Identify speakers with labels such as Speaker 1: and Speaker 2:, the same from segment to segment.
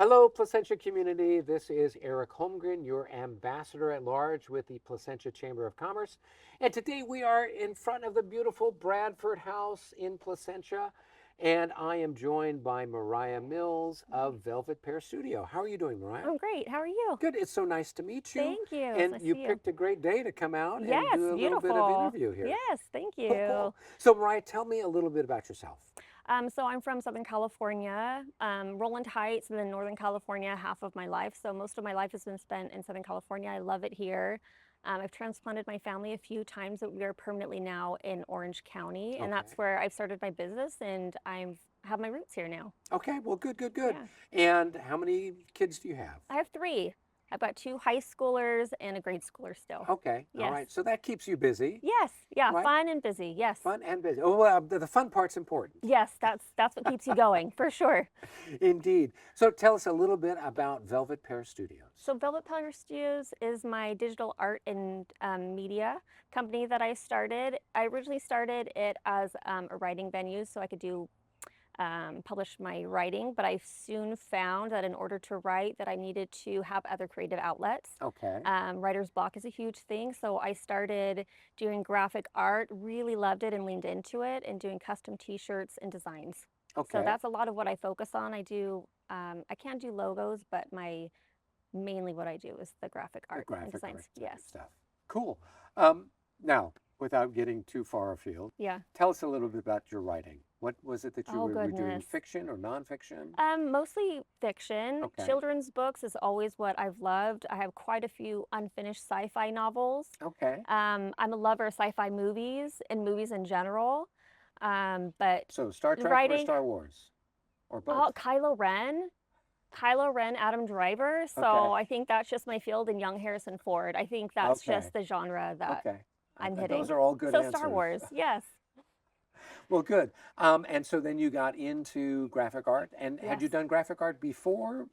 Speaker 1: Hello, Placentia community. This is Eric Holmgren, your ambassador at large with the Placentia Chamber of Commerce. And today we are in front of the beautiful Bradford House in Placentia. And I am joined by Mariah Mills of Velvet Pear Studio. How are you doing, Mariah?
Speaker 2: I'm great. How are you?
Speaker 1: Good. It's so nice to meet you.
Speaker 2: Thank you. It's
Speaker 1: And
Speaker 2: nice to
Speaker 1: you
Speaker 2: see you.
Speaker 1: picked a great day to come out and
Speaker 2: Yes,
Speaker 1: do a little bit of
Speaker 2: beautiful.
Speaker 1: interview here.
Speaker 2: Yes, thank
Speaker 1: Cool, cool.
Speaker 2: you.
Speaker 1: So, Mariah, tell me a little bit about yourself.
Speaker 2: So I'm from Southern California, Roland Heights, and then Northern California half of my life. So most of my life has been spent in Southern California. I love it here. I've transplanted my family a few times, but we are permanently now in Orange County, and
Speaker 1: Okay.
Speaker 2: that's where I've started my business, and I have my roots here now.
Speaker 1: Okay, well, good, good, good.
Speaker 2: Yeah,
Speaker 1: And how many kids do you have?
Speaker 2: I have three. I've got two high schoolers and a grade schooler still.
Speaker 1: Okay, all
Speaker 2: Yes,
Speaker 1: right. So that keeps you busy,
Speaker 2: yes, yeah,
Speaker 1: right?
Speaker 2: fun and busy. Yes.
Speaker 1: Fun and busy. Oh, well, the fun part's important.
Speaker 2: Yes, that's what keeps you going for sure.
Speaker 1: Indeed. So tell us a little bit about Velvet Pear Studios.
Speaker 2: So Velvet Pear Studios is my digital art and media company that I started. I originally started it as a writing venue so I could do publish my writing, but I soon found that in order to write that I needed to have other creative outlets.
Speaker 1: Okay,
Speaker 2: Writer's block is a huge thing, so I started doing graphic art, really loved it and leaned into it, and doing custom t-shirts and designs. So
Speaker 1: okay.
Speaker 2: that's a lot of what I focus on. I can do logos, but my mainly what I do is the graphic
Speaker 1: The
Speaker 2: art and
Speaker 1: graphic
Speaker 2: designs.
Speaker 1: art type
Speaker 2: Yes.
Speaker 1: of stuff. Cool. Now, without getting too far afield,
Speaker 2: Yeah.
Speaker 1: tell us a little bit about your writing. What was it that you
Speaker 2: Oh
Speaker 1: were doing,
Speaker 2: goodness.
Speaker 1: fiction or nonfiction?
Speaker 2: Mostly fiction.
Speaker 1: Okay,
Speaker 2: Children's books is always what I've loved. I have quite a few unfinished sci-fi novels.
Speaker 1: okay.
Speaker 2: I'm a lover of sci-fi movies and movies in general. But
Speaker 1: So Star Trek or
Speaker 2: writing,
Speaker 1: Star Wars? Or both?
Speaker 2: oh, Kylo Ren, Adam Driver. So
Speaker 1: Okay,
Speaker 2: I think that's just my field, and young Harrison Ford. I think that's
Speaker 1: okay,
Speaker 2: just the genre that
Speaker 1: okay.
Speaker 2: I'm
Speaker 1: Those
Speaker 2: hitting.
Speaker 1: are all good
Speaker 2: So Star
Speaker 1: answers.
Speaker 2: Wars, yes,
Speaker 1: Well, good. And so then you got into graphic art. And had
Speaker 2: yes.
Speaker 1: you done graphic art before,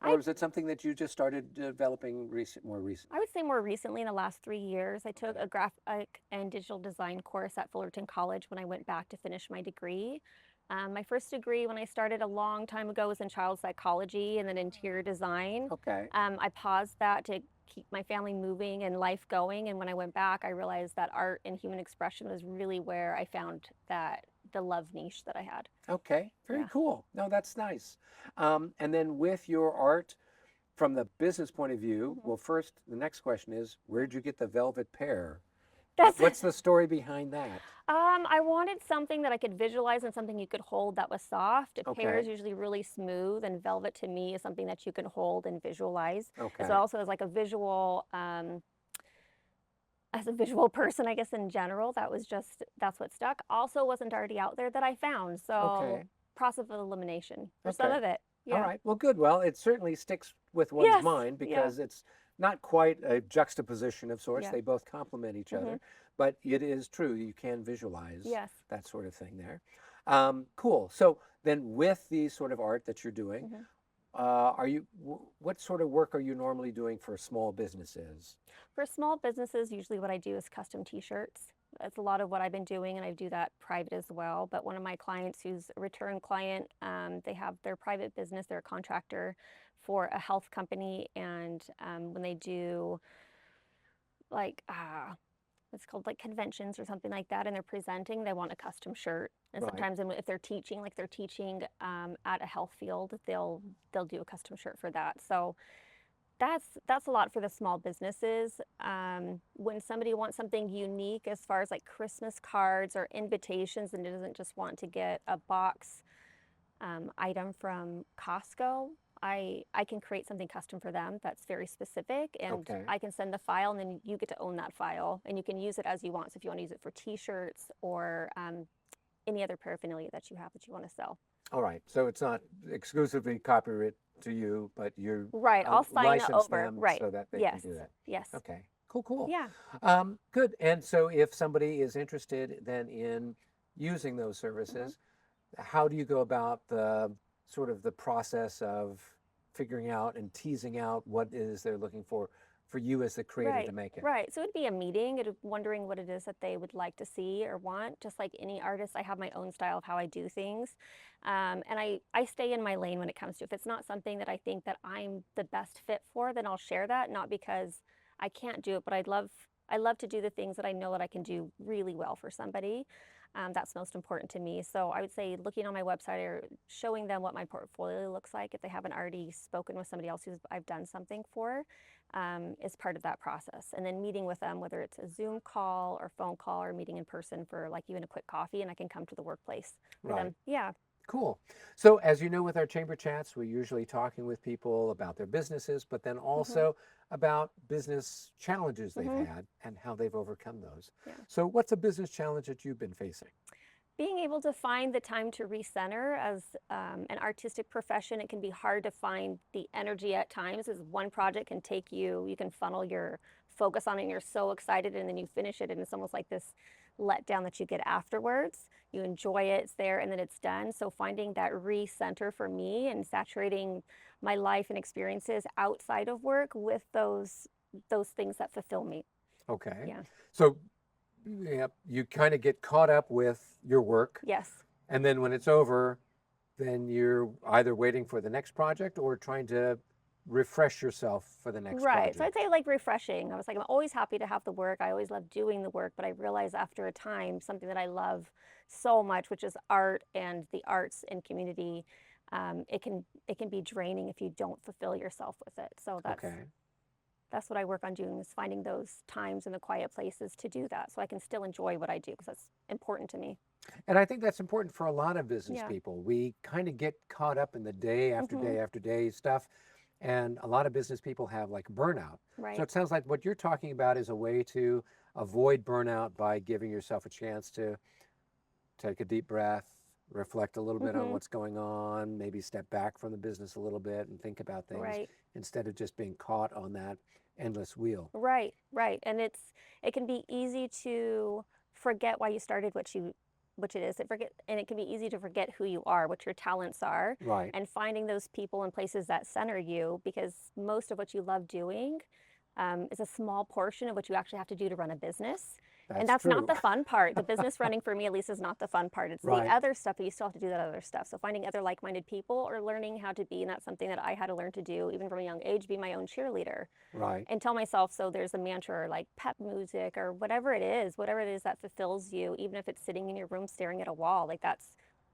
Speaker 2: I
Speaker 1: or is it something that you just started developing more
Speaker 2: I
Speaker 1: recently?
Speaker 2: would say more recently, in the last 3 years, I took
Speaker 1: Okay.
Speaker 2: a graphic and digital design course at Fullerton College when I went back to finish my degree. My first degree, when I started a long time ago, was in child psychology and then interior design.
Speaker 1: Okay.
Speaker 2: I paused that to keep my family moving and life going. And when I went back, I realized that art and human expression was really where I found that the love niche that I had.
Speaker 1: Okay. Very
Speaker 2: Yeah.
Speaker 1: cool. No, that's nice. And then with your art, from the business point of view,
Speaker 2: Mhm.
Speaker 1: well, first, the next question is, where'd you get the velvet pear?
Speaker 2: That's
Speaker 1: What's the story behind that?
Speaker 2: I wanted something that I could visualize and something you could hold that was soft. A pear is
Speaker 1: Okay.
Speaker 2: usually really smooth, and velvet to me is something that you can hold and visualize. So
Speaker 1: Okay.
Speaker 2: also as like as a visual person, I guess in general, that's what stuck. Also wasn't already out there that I found. So
Speaker 1: Okay.
Speaker 2: process of elimination for some
Speaker 1: Okay.
Speaker 2: of it.
Speaker 1: All
Speaker 2: Yeah.
Speaker 1: right. Well, good. Well, it certainly sticks with one's
Speaker 2: Yes.
Speaker 1: mind
Speaker 2: Yeah.
Speaker 1: because it's not quite a juxtaposition of sorts.
Speaker 2: Yeah.
Speaker 1: They both complement each
Speaker 2: Hmm.
Speaker 1: other, but it is true. You can visualize
Speaker 2: Yes.
Speaker 1: that sort of thing there. Cool. So then, with the sort of art that you're doing,
Speaker 2: Hmm.
Speaker 1: what sort of work are you normally doing for small businesses?
Speaker 2: For small businesses, usually what I do is custom t-shirts. That's a lot of what I've been doing, and I do that private as well. But one of my clients who's a return client, they have their private business, they're a contractor for a health company. And when they do like, it's called like conventions or something like that, and they're presenting, they want a custom shirt. And
Speaker 1: Right.
Speaker 2: sometimes if they're teaching, like they're teaching at a health field, they'll do a custom shirt for that. So that's a lot for the small businesses. When somebody wants something unique as far as like Christmas cards or invitations and doesn't just want to get a box item from Costco, I can create something custom for them that's very specific, and
Speaker 1: Okay.
Speaker 2: I can send the file, and then you get to own that file, and you can use it as you want. So if you want to use it for T-shirts or any other paraphernalia that you have that you want to sell.
Speaker 1: All right. So it's not exclusively copyright to you, but you
Speaker 2: Right, I'll sign it
Speaker 1: license
Speaker 2: over.
Speaker 1: them
Speaker 2: Right.
Speaker 1: so that they can
Speaker 2: Yes.
Speaker 1: do that.
Speaker 2: Yes.
Speaker 1: Okay. Cool, cool.
Speaker 2: Yeah.
Speaker 1: Good. And so if somebody is interested then in using those
Speaker 2: Hmm.
Speaker 1: services, how do you go about the sort of the process of figuring out and teasing out what it is they're looking for for you as the creator
Speaker 2: Right,
Speaker 1: to make it.
Speaker 2: right. So it'd be a meeting, wondering what it is that they would like to see or want. Just like any artist, I have my own style of how I do things. And I stay in my lane when it comes to, if it's not something that I think that I'm the best fit for, then I'll share that, not because I can't do it, but I love to do the things that I know that I can do really well for somebody. That's most important to me. So I would say looking on my website or showing them what my portfolio looks like if they haven't already spoken with somebody else who's I've done something for, is part of that process. And then meeting with them, whether it's a Zoom call or phone call or meeting in person for like even a quick coffee, and I can come to the workplace for
Speaker 1: Right.
Speaker 2: them. Yeah.
Speaker 1: Cool. So, as you know, with our chamber chats, we're usually talking with people about their businesses, but then
Speaker 2: Hmm.
Speaker 1: also about business challenges they've
Speaker 2: Hmm.
Speaker 1: had and how they've overcome those.
Speaker 2: Yeah.
Speaker 1: So, what's a business challenge that you've been facing?
Speaker 2: Being able to find the time to recenter as an artistic profession, it can be hard to find the energy at times as one project can take you, you can funnel your focus on it and you're so excited and then you finish it and it's almost like this letdown that you get afterwards. You enjoy it, it's there, and then it's done. So finding that recenter for me and saturating my life and experiences outside of work with those things that fulfill me.
Speaker 1: Okay.
Speaker 2: Yeah.
Speaker 1: So, yeah, you kind of get caught up with your work,
Speaker 2: Yes.
Speaker 1: and then when it's over, then you're either waiting for the next project or trying to refresh yourself for the next
Speaker 2: Right. So I'd
Speaker 1: project.
Speaker 2: say like refreshing. I was like, I'm always happy to have the work. I always love doing the work, but I realized after a time, something that I love so much, which is art and the arts and community, it can be draining if you don't fulfill yourself with it. So
Speaker 1: Okay.
Speaker 2: that's what I work on doing is finding those times in the quiet places to do that, so I can still enjoy what I do because that's important to me.
Speaker 1: And I think that's important for a lot of business
Speaker 2: Yeah.
Speaker 1: people. We kind of get caught up in the day after
Speaker 2: Hmm.
Speaker 1: day after day stuff. And a lot of business people have like burnout. So
Speaker 2: Right.
Speaker 1: it sounds like what you're talking about is a way to avoid burnout by giving yourself a chance to take a deep breath, reflect a little bit on
Speaker 2: Hmm.
Speaker 1: what's going on, maybe step back from the business a little bit and think about things
Speaker 2: Right.
Speaker 1: instead of just being caught on that endless wheel.
Speaker 2: Right, right. And it can be easy to forget why you started which it is. It can be easy to forget who you are, what your talents are,
Speaker 1: Right.
Speaker 2: and finding those people and places that center you because most of what you love doing is a small portion of what you actually have to do to run a business. And
Speaker 1: That's
Speaker 2: that's not
Speaker 1: true.
Speaker 2: the fun part. The business running for me, at least, is not the fun part. It's the
Speaker 1: Right.
Speaker 2: other stuff, but you still have to do that other stuff. So finding other like-minded people or learning how to be, and that's something that I had to learn to do even from a young age, be my own cheerleader
Speaker 1: Right.
Speaker 2: and tell myself so there's a mantra or like pep music or whatever it is that fulfills you, even if it's sitting in your room staring at a wall, like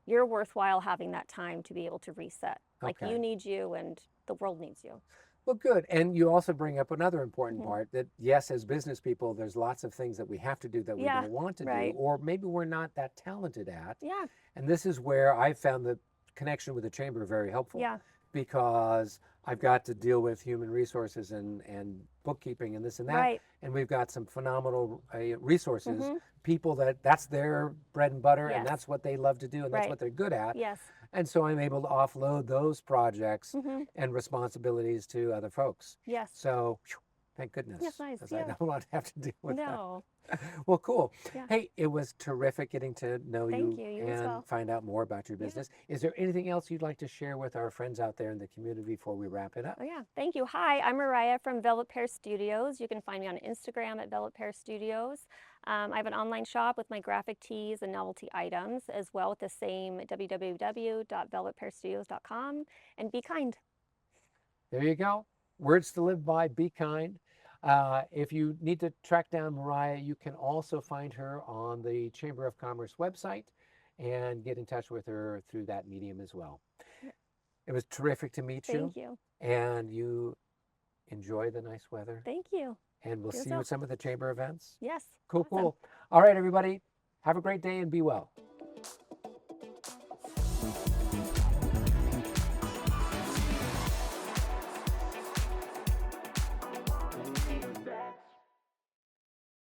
Speaker 2: you're worthwhile having that time to be able to reset. Like you
Speaker 1: Okay.
Speaker 2: need you and the world needs you.
Speaker 1: Well, good. And you also bring up another important
Speaker 2: Hmm.
Speaker 1: part that, yes, as business people, there's lots of things that we have to do that we
Speaker 2: Yeah,
Speaker 1: don't want to do,
Speaker 2: right.
Speaker 1: or maybe we're not that talented at.
Speaker 2: Yeah,
Speaker 1: And this is where I found the connection with the chamber very helpful
Speaker 2: yeah,
Speaker 1: because I've got to deal with human resources and bookkeeping and this and that.
Speaker 2: right.
Speaker 1: And we've got some phenomenal resources,
Speaker 2: Hmm.
Speaker 1: people that's their bread and butter and
Speaker 2: Yes,
Speaker 1: that's what they love to do and that's
Speaker 2: right.
Speaker 1: what they're good at.
Speaker 2: Yes.
Speaker 1: And so I'm able to offload those projects
Speaker 2: Hmm.
Speaker 1: and responsibilities to other folks.
Speaker 2: Yes.
Speaker 1: So, phew, thank goodness,
Speaker 2: Yes, nice.
Speaker 1: because I
Speaker 2: Yeah.
Speaker 1: don't want to have to deal with that.
Speaker 2: No.
Speaker 1: Well, cool.
Speaker 2: Yeah.
Speaker 1: Hey, it was terrific getting to know
Speaker 2: Thank
Speaker 1: you
Speaker 2: you. You as
Speaker 1: and
Speaker 2: well.
Speaker 1: find out more about your
Speaker 2: Yeah.
Speaker 1: business. Is there anything else you'd like to share with our friends out there in the community before we wrap it up?
Speaker 2: Oh, yeah. Thank you. Hi, I'm Mariah from Velvet Pear Studios. You can find me on Instagram at Velvet Pear Studios. I have an online shop with my graphic tees and novelty items as well with the same www.velvetpearstudios.com. And be kind.
Speaker 1: There you go. Words to live by, be kind. If you need to track down Mariah, you can also find her on the Chamber of Commerce website and get in touch with her through that medium as well.
Speaker 2: Yeah.
Speaker 1: It was terrific to meet you,
Speaker 2: Thank you.
Speaker 1: and you enjoy the nice weather,
Speaker 2: Thank you.
Speaker 1: and we'll
Speaker 2: You as
Speaker 1: see you
Speaker 2: well.
Speaker 1: at some of the Chamber events.
Speaker 2: Yes.
Speaker 1: Cool,
Speaker 2: Awesome.
Speaker 1: cool. All right, everybody, have a great day and be well.